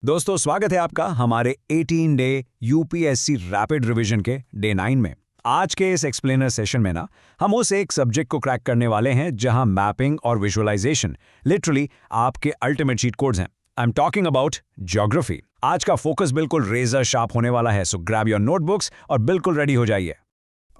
दोस्तों स्वागत है आपका हमारे 18 डे यूपीएससी रैपिड रिवीजन के डे 9 में। आज के इस एक्सप्लेनर सेशन में ना हम उस एक सब्जेक्ट को क्रैक करने वाले हैं जहां मैपिंग और विजुअलाइजेशन लिटरली आपके अल्टीमेट चीट कोड्स हैं। I am talking about geography. आज का फोकस बिल्कुल रेजर शार्प होने वाला है, सो ग्रैब योर नोटबुक्स और बिल्कुल रेडी हो जाइए।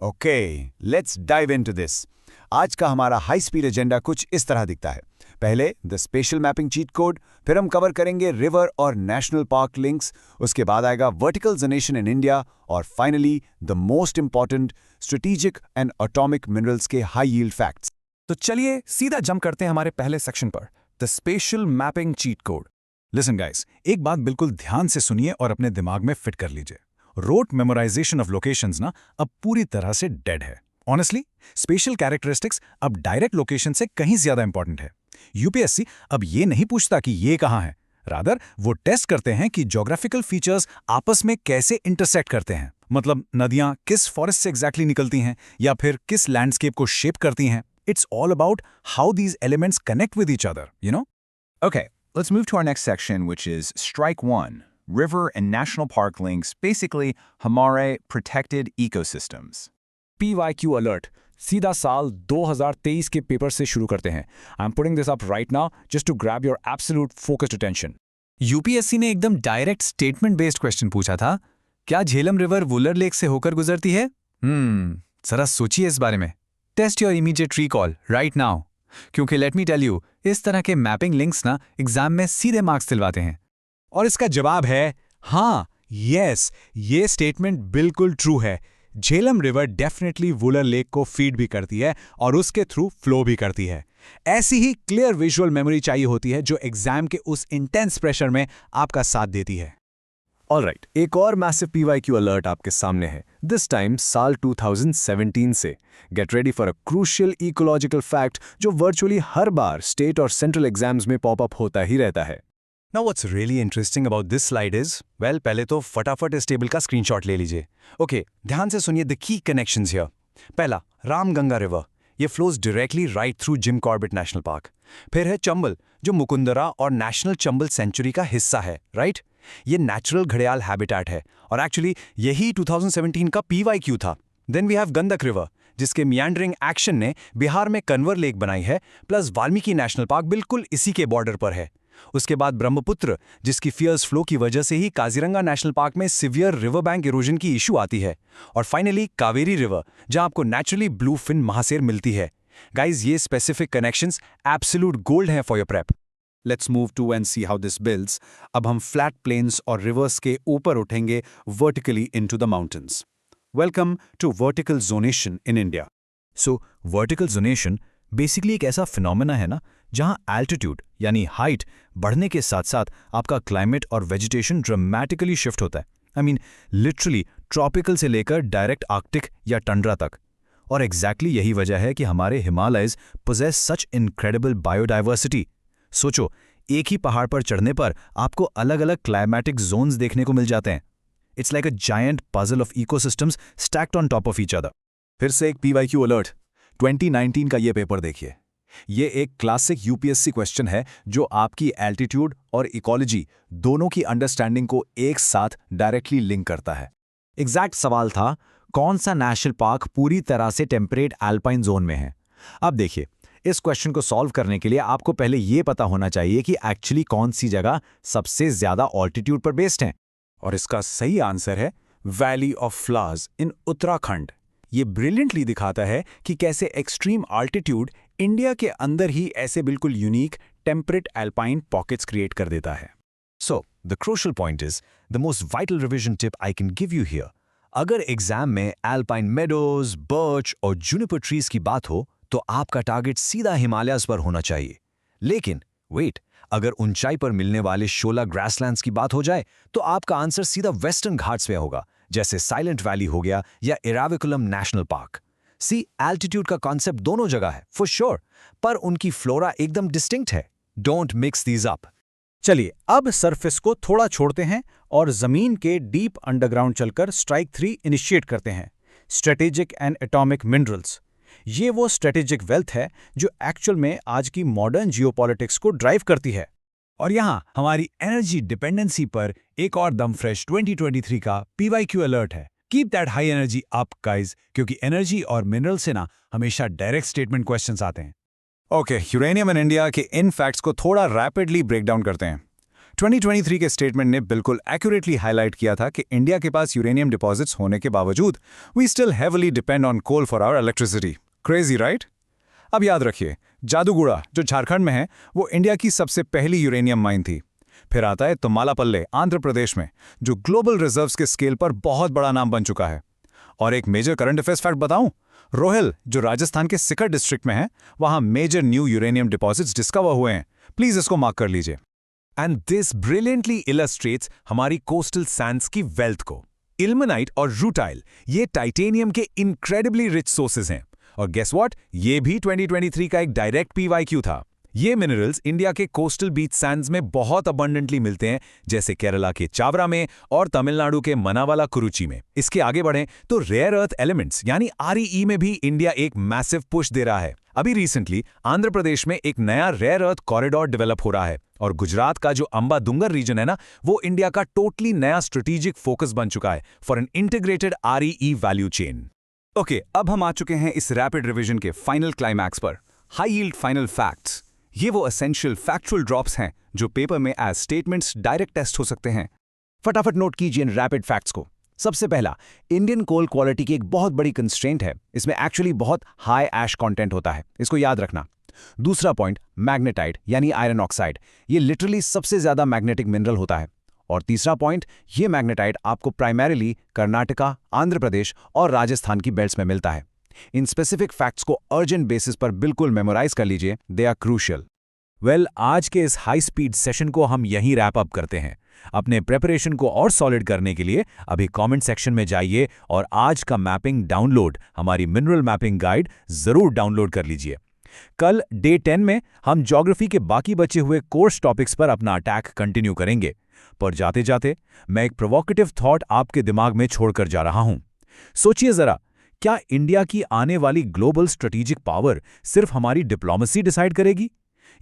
Okay, let's dive into this. आज का हमारा हाई स्पीड एजेंडा कुछ इस तरह दिखता है। पहले the special mapping cheat code, फिर हम कवर करेंगे रिवर और नेशनल पार्क लिंक्स, उसके बाद आएगा वर्टिकल जोनेशन इन इंडिया और finally the most important strategic and atomic minerals के हाई यील्ड फैक्ट्स। तो चलिए सीधा जंप करते हैं हमारे पहले सेक्शन पर, the special mapping cheat code. Listen guys, एक बात बिल्कुल ध्यान से सुनिए और अपने दिमाग में फिट कर लीजिए। रोट मेमोराइजेशन ऑफ लोकेशंस ना अब पूरी तरह से डेड है। ऑनेस्टली, स्पेशल कैरेक्टरिस्टिक्स अब डायरेक्ट लोकेशन से कहीं ज्यादा इंपॉर्टेंट है। यूपीएससी अब ये नहीं पूछता कि ये कहां है, रादर वो टेस्ट करते हैं कि ज्योग्राफिकल फीचर्स आपस में कैसे इंटरसेक्ट करते हैं। मतलब नदियां किस फॉरेस्ट से एग्जैक्टली निकलती हैं या फिर किस लैंडस्केप को शेप करती हैं। It's all about how these elements connect with each other, you know. Okay, let's move to our next section, which is Strike 1, River and National Park Links, basically Hamare Protected Ecosystems. PYQ alert सीधा साल 2023 के पेपर से शुरू करते हैं। I am putting this up right now just to grab your absolute focused attention. UPSC ने एकदम डायरेक्ट स्टेटमेंट बेस्ड क्वेश्चन पूछा था, क्या झेलम रिवर वुलर लेक से होकर गुजरती है? जरा सोचिए इस बारे में। Test your immediate recall right now, क्योंकि लेट मी टेल यू, इस तरह के मैपिंग लिंक्स ना एग्जाम में सीधे मार्क्स दिलवाते हैं। और इसका जवाब है हाँ, यस, ये स्टेटमेंट बिल्कुल ट्रू है। Jhelum river definitely Wular lake को फीड भी करती है और उसके थ्रू फ्लो भी करती है। ऐसी ही क्लियर विजुअल मेमोरी चाहिए होती है जो एग्जाम के उस इंटेंस प्रेशर में आपका साथ देती है। ऑलराइट, एक और मैसिव पीवाईक्यू अलर्ट आपके सामने है, दिस टाइम साल 2017 से। Get ready for a crucial ecological fact जो वर्चुअली हर बार स्टेट और सेंट्रल एग्जाम्स में पॉपअप होता ही रहता है। Now what's really interesting about this slide is, well, पहले तो फटाफट इस टेबल का स्क्रीनशॉट ले लीजिए। ओके, ध्यान से सुनिए द की कनेक्शंस हियर। पहला, रामगंगा रिवर, ये flows directly right through Jim Corbett national park. फिर है चंबल, जो मुकुंदरा और नेशनल चंबल सेंचुरी का हिस्सा है, राइट? ये नेचुरल घड़ियाल हैबिटेट है और एक्चुअली यही 2017 का पीवाईक्यू था। Then we have Gandak river, जिसके मियांडरिंग एक्शन ने बिहार में कन्वर लेक बनाई है, प्लस वाल्मीकि नेशनल पार्क बिल्कुल इसी के बॉर्डर पर है। उसके बाद ब्रह्मपुत्र, जिसकी फियर्स फ्लो की वजह से ही काजीरंगा नेशनल पार्क में सिवियर रिवर बैंक इरोजन की इशू आती है। और फाइनली कावेरी रिवर, जहां आपको नेचुरली ब्लू फिन महासेर मिलती है। गाइज, ये स्पेसिफिक कनेक्शंस एब्सोल्यूट गोल्ड हैं for your prep. Let's move to and see how this builds. अब हम फ्लैट प्लेन्स और रिवर्स के ऊपर उठेंगे vertically into the mountains. Welcome to vertical zonation in India. So vertical zonation basically एक ऐसा phenomena है ना, जहां एल्टीट्यूड यानी हाइट बढ़ने के साथ साथ आपका क्लाइमेट और वेजिटेशन ड्रामेटिकली शिफ्ट होता है। आई मीन लिटरली ट्रॉपिकल से लेकर डायरेक्ट आर्कटिक या टंड्रा तक। और एग्जैक्टली यही वजह है कि हमारे हिमालयज पोजेस सच इनक्रेडिबल बायोडाइवर्सिटी। सोचो, एक ही पहाड़ पर चढ़ने पर आपको अलग अलग क्लाइमेटिक जोन्स देखने को मिल जाते हैं। It's like a giant puzzle of ecosystems stacked on top of each other. फिर से एक पीवाईक्यू अलर्ट, 2019 का ये पेपर देखिए। ये एक क्लासिक यूपीएससी क्वेश्चन है जो आपकी एल्टीट्यूड और इकोलॉजी दोनों की अंडरस्टैंडिंग को एक साथ डायरेक्टली लिंक करता है। एग्जैक्ट सवाल था, कौन सा नेशनल पार्क पूरी तरह से टेम्परेट एल्पाइन जोन में है? अब देखिए, इस क्वेश्चन को सॉल्व करने के लिए आपको पहले ये पता होना चाहिए कि एक्चुअली कौन सी जगह सबसे ज्यादा ऑल्टीट्यूड पर बेस्ड है। और इसका सही आंसर है valley of flowers in Uttarakhand. ये ब्रिलियंटली दिखाता है कि कैसे एक्सट्रीम आल्टीट्यूड इंडिया के अंदर ही ऐसे बिल्कुल unique temperate alpine pockets create कर देता है। So the crucial point is the most vital revision tip I can give you here. अगर एग्जाम में एल्पाइन मेडोज, बर्च और जूनिपर ट्रीज की बात हो तो आपका टारगेट सीधा हिमालयस पर होना चाहिए। लेकिन वेट, अगर ऊंचाई पर मिलने वाले शोला ग्रासलैंड्स की बात हो जाए तो आपका आंसर सीधा वेस्टर्न घाट्स में होगा, जैसे साइलेंट वैली हो गया या इराविकुलम नेशनल पार्क। सी, एल्टीट्यूड का कॉन्सेप्ट दोनों जगह है फॉर श्योर, पर उनकी फ्लोरा एकदम डिस्टिंक्ट है। Don't mix these up. चलिए अब सरफेस को थोड़ा छोड़ते हैं और जमीन के डीप अंडरग्राउंड चलकर स्ट्राइक 3 इनिशिएट करते हैं, स्ट्रेटेजिक एंड एटॉमिक मिनरल्स। ये वो स्ट्रेटेजिक वेल्थ है जो एक्चुअल में आज की मॉडर्न जियोपॉलिटिक्स को ड्राइव करती है। और यहाँ हमारी एनर्जी डिपेंडेंसी पर एक और दम फ्रेश 2023 का PYQ अलर्ट है। Keep that high energy up guys, क्योंकि एनर्जी और मिनरल से ना हमेशा डायरेक्ट स्टेटमेंट क्वेश्चंस आते हैं। ओके, यूरेनियम इन इंडिया के इन फैक्ट्स को थोड़ा रैपिडली ब्रेक डाउन करते हैं। 2023 के स्टेटमेंट ने बिल्कुल एक्यूरेटली हाईलाइट किया था कि इंडिया के पास यूरेनियम डिपॉजिट्स होने के बावजूद we still heavily depend on coal for our electricity. Crazy right? अब याद रखिए, जादूगुड़ा जो झारखंड में है वो इंडिया की सबसे पहली यूरेनियम माइन थी। फिर आता है तुम्मालापल्ले आंध्र प्रदेश में, जो ग्लोबल रिजर्व्स के स्केल पर बहुत बड़ा नाम बन चुका है। और एक मेजर करंट अफेयर्स फैक्ट बताऊं, रोहिल जो राजस्थान के सिकर डिस्ट्रिक्ट में है, वहां major new uranium deposits discover हुए हैं। प्लीज इसको मार्क कर लीजिए। एंड दिस ब्रिलियंटली इलस्ट्रेट्स हमारी कोस्टल सैंड्स की वेल्थ को। इल्मेनाइट और रूटाइल ये टाइटेनियम के इनक्रेडिबली रिच सोर्सेज हैं। और गेस व्हाट, ये भी 2023 का एक डायरेक्ट PYQ था। ये मिनरल्स इंडिया के कोस्टल बीच सैंड्स में बहुत अबंडेंटली मिलते हैं, जैसे केरला के चावरा में और तमिलनाडु के मनावाला कुरुची में। इसके आगे बढ़ें तो रेयर अर्थ एलिमेंट्स यानी REE में भी इंडिया एक मैसिव पुश दे रहा है। अभी रिसेंटली आंध्र प्रदेश में एक नया रेयर अर्थ कॉरिडोर डेवलप हो रहा है, और गुजरात का जो अंबा डुंगर रीजन है ना, वो इंडिया का टोटली नया स्ट्रेटेजिक फोकस बन चुका है for an integrated REE value chain. Okay, अब हम आ चुके हैं इस रैपिड रिवीजन के फाइनल क्लाइमैक्स पर, हाई यील्ड फाइनल फैक्ट्स। ये वो एसेंशियल फैक्चुअल ड्रॉप्स हैं जो पेपर में एज स्टेटमेंट्स डायरेक्ट टेस्ट हो सकते हैं। फटाफट नोट कीजिए इन रैपिड फैक्ट्स को। सबसे पहला, इंडियन कोल क्वालिटी की एक बहुत बड़ी कंस्ट्रेंट है, इसमें एक्चुअली बहुत हाई ऐश कंटेंट होता है, इसको याद रखना। दूसरा पॉइंट, मैग्नेटाइट यानी आयरन ऑक्साइड, ये लिटरली सबसे ज्यादा मैग्नेटिक मिनरल होता है। और तीसरा पॉइंट, ये मैग्नेटाइट आपको प्राइमरीली कर्नाटका, आंध्र प्रदेश और राजस्थान की बेल्ट्स में मिलता है। इन स्पेसिफिक फैक्ट्स को अर्जेंट बेसिस पर बिल्कुल मेमोराइज कर लीजिए, दे आर क्रूशियल। वेल, आज के इस हाई स्पीड सेशन को हम यहीं रैप अप करते हैं। अपने प्रेपरेशन को और सॉलिड करने के लिए अभी कमेंट सेक्शन में जाइए और आज का मैपिंग डाउनलोड, हमारी मिनरल मैपिंग गाइड जरूर डाउनलोड कर लीजिए। कल डे 10 में हम ज्योग्राफी के बाकी बचे हुए कोर्स टॉपिक्स पर अपना अटैक कंटिन्यू करेंगे। पर जाते जाते मैं एक प्रोवोकेटिव थॉट आपके दिमाग में छोड़कर जा रहा हूं। सोचिए जरा, क्या इंडिया की आने वाली ग्लोबल स्ट्रेटेजिक पावर सिर्फ हमारी डिप्लोमेसी डिसाइड करेगी,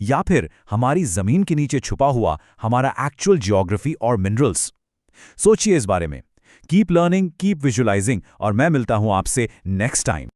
या फिर हमारी जमीन के नीचे छुपा हुआ हमारा एक्चुअल ज्योग्राफी और मिनरल्स? सोचिए इस बारे में। कीप लर्निंग, कीप विजुअलाइजिंग, और मैं मिलता हूं आपसे नेक्स्ट टाइम।